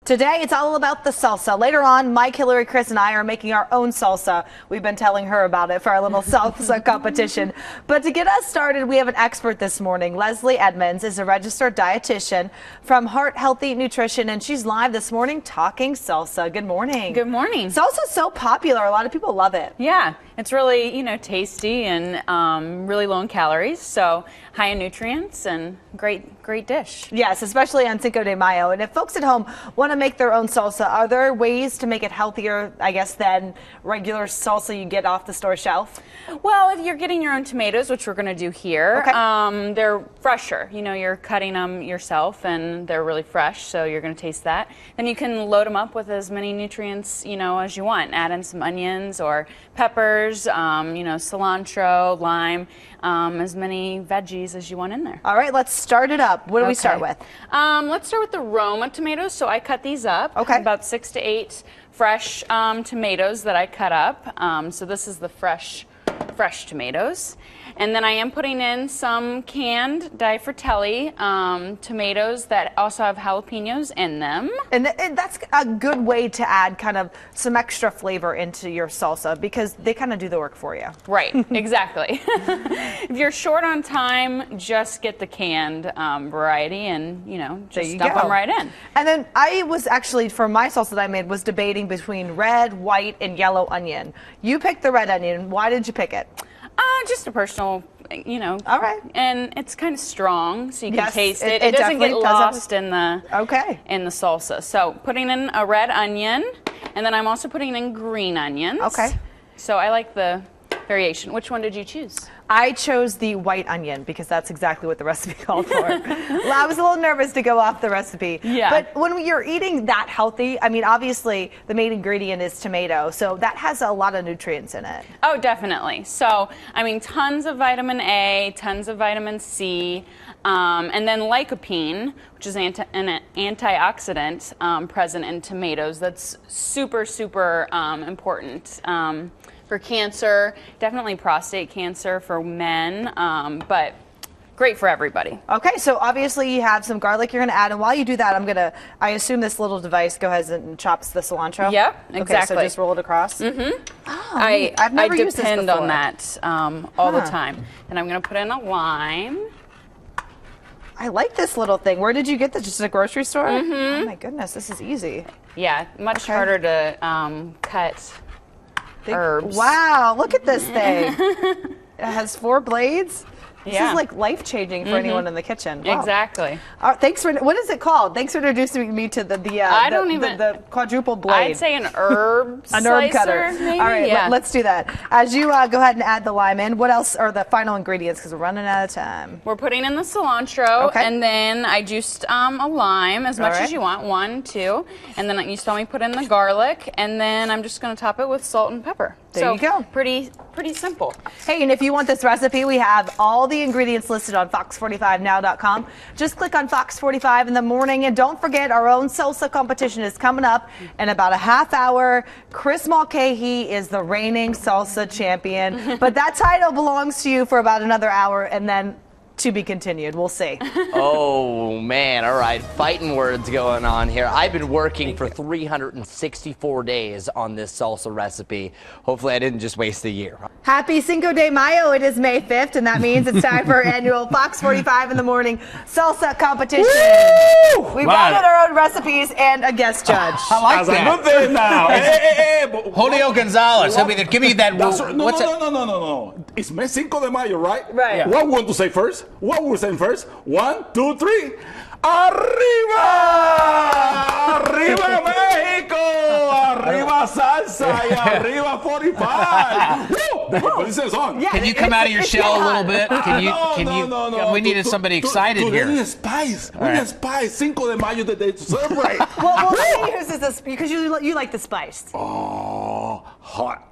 Today, it's all about the salsa. Later on, Mike, Hillary, Chris, and I are making our own salsa. We've been telling her about it for our little salsa competition. But to get us started, we have an expert this morning. Leslie Edmonds is a registered dietitian from Heart Healthy Nutrition, and she's live this morning talking salsa. Good morning. Good morning. Salsa's so popular. A lot of people love it. Yeah, it's really, tasty and really low in calories, so high in nutrients and great dish. Yes, especially on Cinco de Mayo. And if folks at home want to make their own salsa, are there ways to make it healthier, I guess, than regular salsa you get off the store shelf? Well, if you're getting your own tomatoes, which we're going to do here, okay. They're fresher. You're cutting them yourself and they're really fresh, so you're going to taste that. Then you can load them up with as many nutrients, as you want. Add in some onions or peppers, cilantro, lime, as many veggies as you want in there. All right, let's start it up. What do we start with? Let's start with the Roma tomatoes. So I cut these up. Okay. About 6 to 8 fresh tomatoes that I cut up. So this is the fresh tomatoes. And then I am putting in some canned Fratelli tomatoes that also have jalapenos in them. And that's a good way to add kind of some extra flavor into your salsa because they kind of do the work for you. Right, exactly. If you're short on time, just get the canned variety and, just dump them right in. And then I was actually, for my salsa that I made, was debating between red, white, and yellow onion. You picked the red onion. Why did you pick it? Just a personal, All right. And it's kind of strong, so you can yes, taste it. It doesn't get lost in the salsa. So putting in a red onion, and then I'm also putting in green onions. Okay. So I like the variation. Which one did you choose? I chose the white onion because that's exactly what the recipe called for. I was a little nervous to go off the recipe. Yeah. But when you're eating that healthy, I mean, obviously the main ingredient is tomato, so that has a lot of nutrients in it. Oh, definitely. So, tons of vitamin A, tons of vitamin C, and then lycopene, which is an antioxidant present in tomatoes. That's super, super important. For cancer, definitely prostate cancer for men, but great for everybody. Okay, so obviously you have some garlic you're going to add, and while you do that, I assume this little device goes ahead and chops the cilantro? Yep, exactly. Okay, so just roll it across? Mm-hmm. Oh, I've never used this depend before. on that all the time. And I'm going to put in a lime. I like this little thing. Where did you get this? Just at a grocery store? Mm-hmm. Oh my goodness, this is easy. Yeah, much harder to cut herbs. Wow, look at this thing. It has 4 blades. This is like life-changing for anyone in the kitchen. Wow. Exactly. Thanks for, what is it called? Thanks for introducing me to the quadruple blade. I'd say an herb An herb cutter. Maybe? All right, yeah. let's do that. As you go ahead and add the lime in, what else are the final ingredients? Because we're running out of time. We're putting in the cilantro, Okay. and then I juiced a lime, as much as you want, 1, 2, and then you saw me put in the garlic, and then I'm just going to top it with salt and pepper. There you go. Pretty simple. Hey, and if you want this recipe, we have all the ingredients listed on fox45now.com. Just click on Fox 45 in the morning, and don't forget our own salsa competition is coming up in about a half hour. Chris Mulcahy is the reigning salsa champion, but that title belongs to you for about another hour, and then to be continued. We'll see. Oh, man. All right. Fighting words going on here. I've been working for 364 days on this salsa recipe. Hopefully, I didn't just waste a year. Happy Cinco de Mayo. It is May 5th, and that means it's time for our annual Fox 45 in the morning salsa competition. Woo! We've added our own recipes and a guest judge. I like that. Good thing now. Hey. Julio Gonzalez. Give me that. No. It's May Cinco de Mayo, right? Right. Yeah. What we want to say first? What we're saying first? 1, 2, 3. Arriba! Arriba Mexico! Arriba salsa! Y arriba 45! Woo! This is on. Yeah, Can you come out of your shell a little bit? No. We needed somebody excited here. We need spice. We need spice. Cinco de Mayo, the day to celebrate. Well, uses this because you like the spice. Oh, hot.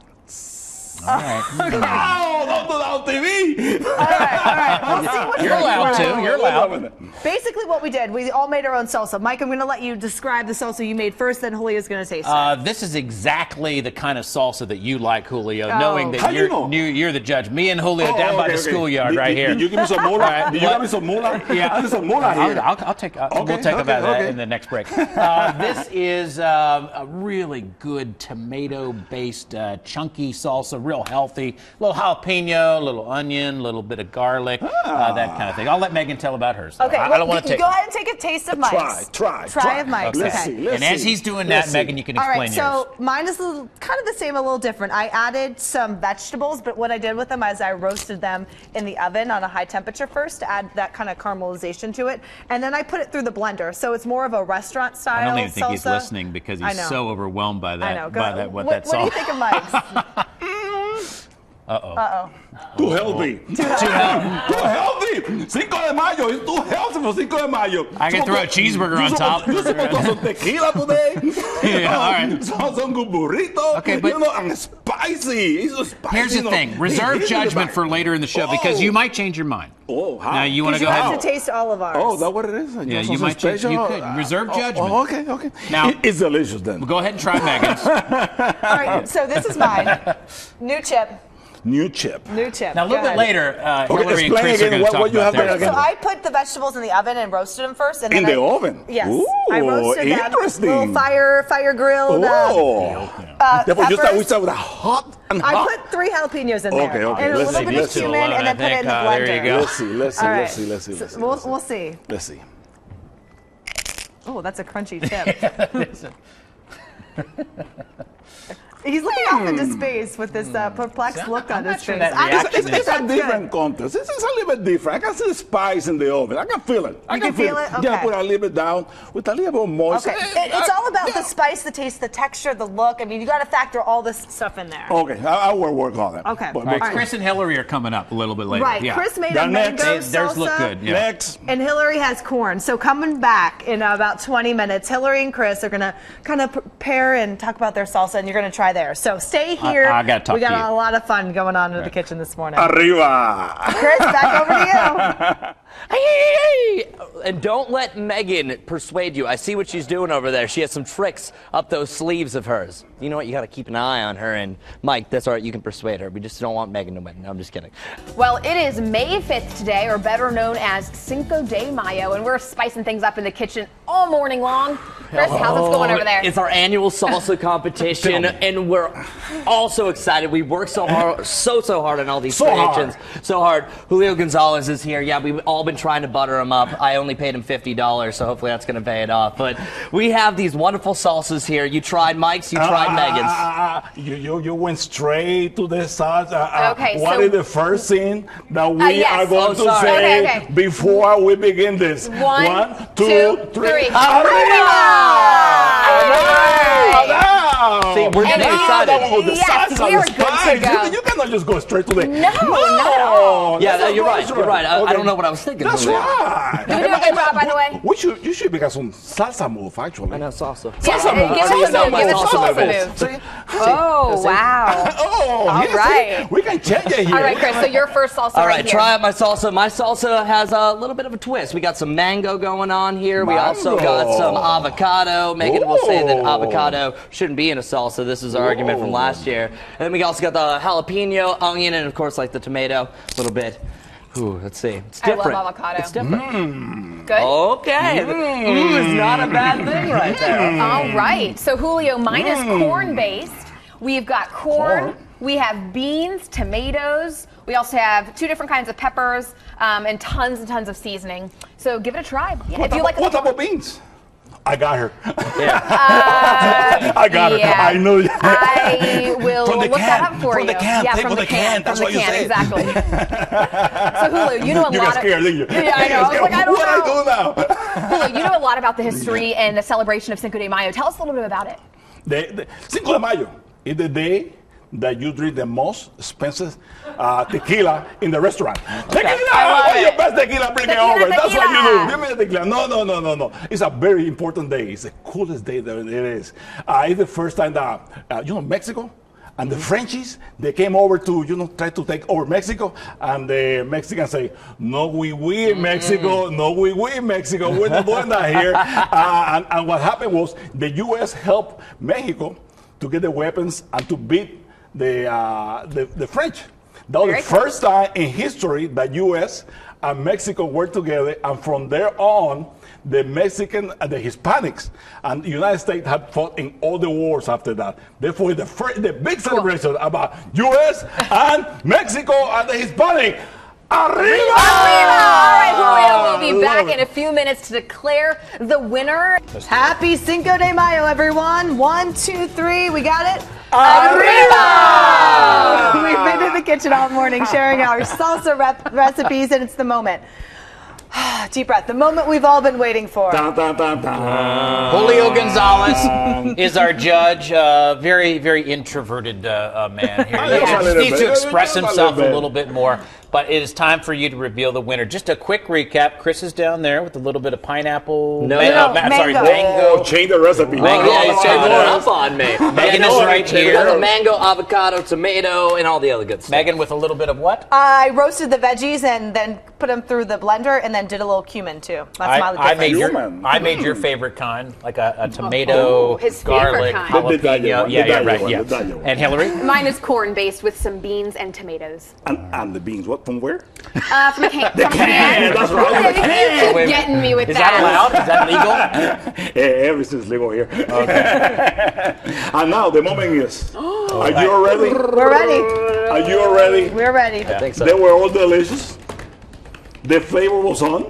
All right. Oh, don't do that on TV. All right. We'll see what's You're going allowed on. to. You're allowed. Basically, what we did, we all made our own salsa. Mike, I'm going to let you describe the salsa you made first, then Julio's going to taste it. This is exactly the kind of salsa that you like, Julio, Oh. knowing How that you know? you're the judge. Me and Julio down by the schoolyard right here. Did you give me some moolah? Did you give me some moolah? Yeah. I need some moolah here. I'll take. We'll talk about that in the next break. This is a really good tomato-based chunky salsa, real healthy. A little jalapeno, a little onion, a little bit of garlic, that kind of thing. I'll let Megan tell about hers. Okay, I don't want to take. Go ahead and take a taste of Mike's. Try of Mike's. Let's Okay. see. And as he's doing that, Megan, you can explain All right, so mine is kind of the same, a little different. I added some vegetables, but what I did with them is I roasted them in the oven on a high temperature first to add that kind of caramelization to it, and then I put it through the blender. So it's more of a restaurant style I don't even think salsa. he's listening because I he's know. so overwhelmed by that. I know. By that, what what that do you sauce. think of Mike's? Too healthy. Too healthy. Cinco de Mayo. It's too healthy for Cinco de Mayo. I can throw a cheeseburger on top. You're supposed to have some tequila today. Yeah, all right. Some good burrito. Okay, but- and spicy. It's so spicy. Here's the thing: reserve judgment for later in the show because you might change your mind. Oh, how? Now you want to You go have ahead. to taste all of ours. Oh, is that what it is? Yeah, you might change. You could reserve judgment. Oh, okay. Now- It's delicious then. Go ahead and try Megan's. All right, so this is mine. New chip. New chip. New chip. Now a little Go bit ahead. later, Hillary and explain Chris are again going to what talk you about have there theirs. again. So I put the vegetables in the oven and roasted them first. And In then the oven? Yes. Ooh, I roasted them. interesting. Little fire grilled. Oh. Therefore, you peppers. start with a hot and I hot. put 3 jalapenos in there. Okay, okay. And a Let's little see, bit let's of see. cumin, and then put it in the blender. There you go. Let's All right. see. So we'll see. Let's see. Oh, that's a crunchy chip. He's looking off into space with this perplexed look on not his sure face. that I reaction think It's a that's different good. contest. It's a little bit different. I can see the spice in the oven. I can feel it. I You can feel it? Yeah, Okay. put a little bit down with a little bit of moist. Okay, it's all about the spice, the taste, the texture, the look. I mean, you got to factor all this stuff in there. Okay, I will work on it. Okay. But, All right, All right. Chris and Hillary are coming up a little bit later. Right, Yeah. Chris made That a next- mango Theirs salsa. look good. Yeah. Next. And Hillary has corn. So coming back in about 20 minutes, Hillary and Chris are going to kind of prepare and talk about their salsa, and you're going to try theirs. So stay here. I gotta talk We got to you. a lot of fun going on in the kitchen this morning. Arriba. Chris, back over to you. Hey! And don't let Megan persuade you. I see what she's doing over there. She has some tricks up those sleeves of hers. You know what? You got to keep an eye on her. And Mike, that's all right. You can persuade her. We just don't want Megan to win. No, I'm just kidding. Well, it is May 5th today, or better known as Cinco de Mayo, and we're spicing things up in the kitchen all morning long. Chris, how's it going over there? It's our annual salsa competition, and we're all so excited. We worked so hard, so hard on all these creations. So hard. Julio Gonzalez is here. Yeah, we've all been trying to butter him up. I only paid him $50, so hopefully that's going to pay it off. But we have these wonderful salsas here. You tried Mike's, you tried Megan's. You went straight to the salsa. Okay, what so- is the first thing that we yes. are going Oh, to sorry. say Okay. before we begin this? One, 2, 3. three. See, we're getting excited. Yes, we are good to go. You cannot just go straight to the. No, not at all. Yeah, That's you're right. not You're right. I Okay. don't know what I was thinking. That's Julio. right. You're doing a good job, by the way. You should become some salsa move, actually. I know salsa. Yes, Salsa move. give us I a know move. my Give us a salsa salsa move. move. Oh, wow. Oh, All yes, right. we can change it here. All right, Chris, so your first salsa All right right, here. try out my salsa. My salsa has a little bit of a twist. We got some mango going on here. We also got Mango. some avocado. Megan will say that Ooh. avocado shouldn't be in a salsa. This is our argument from last year. And then we also got the jalapeno, onion, and of course like the tomato a little bit. Ooh, let's see. It's I love different. avocado. It's different. Good. Okay. Ooh, it's not a bad thing right there. All right. So, Julio, mine is corn-based. We've got corn. We have beans, tomatoes. We also have 2 different kinds of peppers and tons of seasoning. So give it a try. If you like What type of beans? I got her. Yeah. I got her. yeah. I know. I will From the look that can. up for From you. the can. Yeah, Take from from the the can. can. That's from what the you can, said. exactly. So, Julio, you know a You lot got scared, didn't you? Yeah, I know. I was like, I don't what know. do I do now? Julio, you know a lot about the history and the celebration of Cinco de Mayo. Tell us a little bit about it. The Cinco de Mayo is the day that you drink the most expensive tequila in the restaurant. Tequila! I love Your it. best tequila, bring it Tequila, over. That's what you tequila. do. Give me the tequila. No. It's a very important day. It's the coolest day that it is. It's the first time that, Mexico And the Frenchies, they came over to, try to take over Mexico. And the Mexicans say, no, we Mexico, no, we Mexico. We're not doing that here. And what happened was the U.S. helped Mexico to get the weapons and to beat the French. That was the first time in history that U.S. and Mexico were together. And from there on, the Mexican and the Hispanics and the United States had fought in all the wars after that. Therefore, the big celebration about U.S. and Mexico and the Hispanic. Arriba! Arriba! All right, Julio, we'll be back in a few minutes to declare the winner. Happy Cinco de Mayo, everyone. 1, 2, 3. We got it. Arriba! We've been in the kitchen all morning sharing our salsa recipes, and it's the moment. Deep breath. The moment we've all been waiting for. Dun, dun, dun, dun. Julio Gonzalez is our judge. Very, very introverted man here. He needs to express himself a little bit more. But it is time for you to reveal the winner. Just a quick recap. Chris is down there with a little bit of pineapple. Mango. Oh, change the recipe. Mango, you changed it up on me. Megan is right here. The mango, avocado, tomato, and all the other good stuff. Megan with a little bit of what? I roasted the veggies and then put them through the blender and then did a little cumin too. That's my difference. I made your favorite kind, like a tomato, his favorite garlic, kind. jalapeno. Yeah. And Hillary? Mine is corn-based with some beans and tomatoes. And the beans, what, from where? From a can. From a can. That's right. You keep getting me with Is that allowed? Is that legal? Everything's legal here. Okay. And now the moment is, are you all ready? We're ready. Are you all ready? We're ready. I think so. They were all delicious. The flavor was on.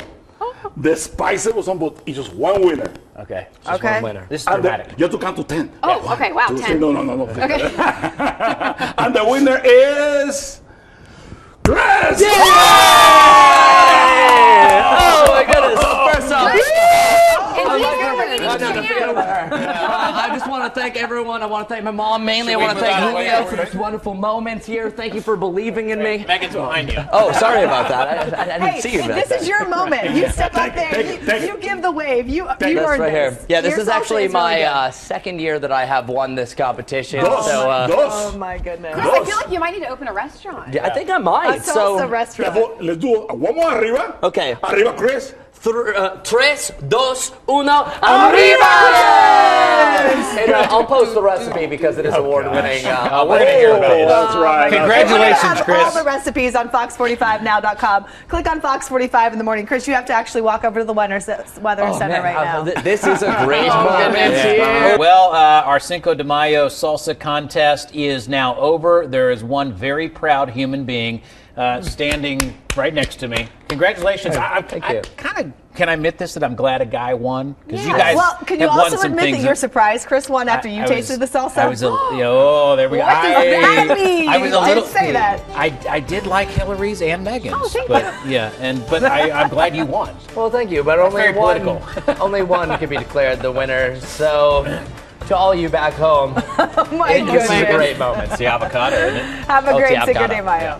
The spice was on, but it's just one winner. Okay. Just one winner. This is And dramatic. you have to count to 10. Oh, okay. Wow, 2, 10. 3, no. Okay. And the winner is Chris! Oh my goodness! First off, And he's going to each I just want to thank everyone. I want to thank my mom mainly. I want to thank Julio for these wonderful moments here. Thank you for believing in me. Megan's behind you. Oh, sorry about that. I didn't see you back This there. is your moment. You step up there. You give the wave. You That's earned right here. this. Yeah, this Your is salsa actually is really my good. second year that I have won this competition. Dos. Oh my goodness. Chris, I feel like you might need to open a restaurant. Yeah, I think I might. A salsa restaurant. Therefore, let's do one more arriba. Okay. Arriba, Chris. 3, 2, 1, arriba! And I'll post the recipe because it is award-winning. We're going to hear about it. That's right. Congratulations, We have Chris. all the recipes on fox45now.com. Click on Fox 45 in the morning. Chris, you have to actually walk over to the weather center right now. This is a great moment here. Well, our Cinco de Mayo salsa contest is now over. There is one very proud human being standing right next to me. Congratulations. Thank you. Can I admit this, that I'm glad a guy won? Because you guys Well, can you have won also some admit things. that you're surprised Chris won after you tasted the salsa? I was there we go. What does that mean? I was a I little. didn't say that. I did like Hillary's and Megan's. Oh, thank but, you. Yeah, but I'm glad you won. Well, thank you, but only very one, political. only one can be declared the winner. So, to all you back home, Oh my it was a goodness. great moment. It's the avocado, isn't it? Have a Oh, great it's the Cinco avocado. de Mayo. Yeah.